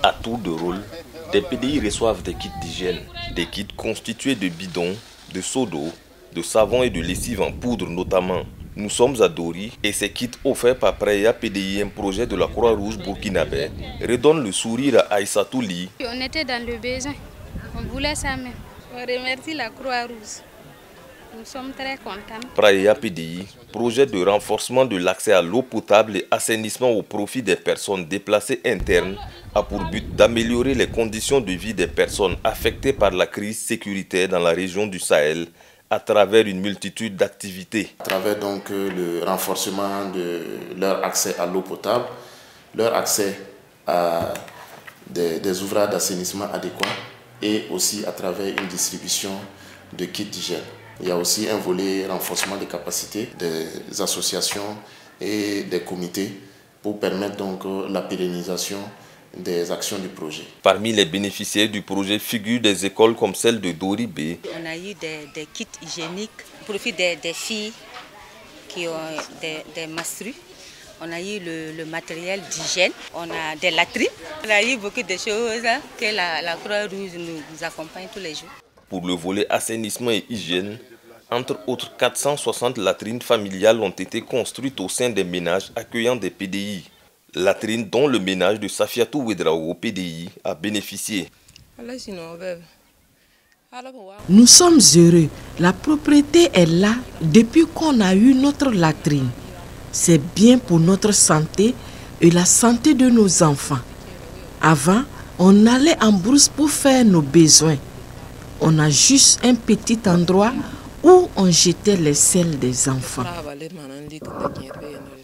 À tour de rôle, des PDI reçoivent des kits d'hygiène, des kits constitués de bidons, de seaux d'eau, de savon et de lessive en poudre notamment. Nous sommes à Dori et ces kits offerts par Praia PDI, un projet de la Croix-Rouge burkinabé, redonnent le sourire à Aïssatou Ly. On était dans le besoin, on voulait ça même. On remercie la Croix-Rouge. Nous sommes très contents. Praia PDI, projet de renforcement de l'accès à l'eau potable et assainissement au profit des personnes déplacées internes, a pour but d'améliorer les conditions de vie des personnes affectées par la crise sécuritaire dans la région du Sahel à travers une multitude d'activités. À travers donc le renforcement de leur accès à l'eau potable, leur accès à des ouvrages d'assainissement adéquats et aussi à travers une distribution de kits d'hygiène. Il y a aussi un volet renforcement des capacités des associations et des comités pour permettre donc la pérennisation des actions du projet. Parmi les bénéficiaires du projet figurent des écoles comme celle de Dori B. On a eu des kits hygiéniques au profit des filles qui ont des menstrues. On a eu le matériel d'hygiène, on a des latrines. On a eu beaucoup de choses que la Croix-Rouge nous accompagne tous les jours. Pour le volet assainissement et hygiène, entre autres 460 latrines familiales ont été construites au sein des ménages accueillant des PDI. Latrines dont le ménage de Safiatou Ouedraogo PDI a bénéficié. Nous sommes heureux. La propriété est là depuis qu'on a eu notre latrine. C'est bien pour notre santé et la santé de nos enfants. Avant, on allait en brousse pour faire nos besoins. On a juste un petit endroit où on jetait les selles des enfants.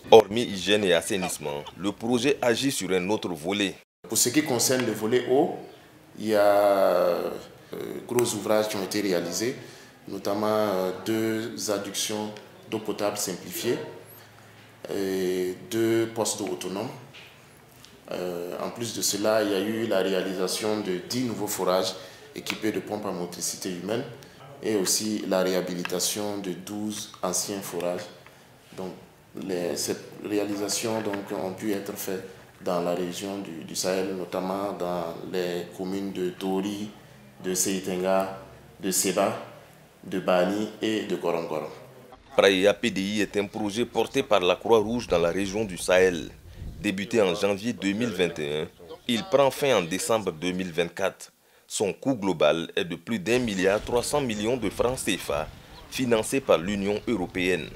Hormis hygiène et assainissement, le projet agit sur un autre volet. Pour ce qui concerne le volet eau, il y a gros ouvrages qui ont été réalisés, notamment 2 adductions d'eau potable simplifiées, et 2 postes d'eau autonomes. En plus de cela, il y a eu la réalisation de 10 nouveaux forages équipés de pompes à motricité humaine et aussi la réhabilitation de 12 anciens forages. Donc, ces réalisations ont pu être faites dans la région du Sahel, notamment dans les communes de Dori, de Seitenga, de Seba, de Bani et de Gorongoron. Praia PDI est un projet porté par la Croix-Rouge dans la région du Sahel. Débuté en janvier 2021, il prend fin en décembre 2024. Son coût global est de plus d'1,3 milliard de francs CFA, financé par l'Union européenne.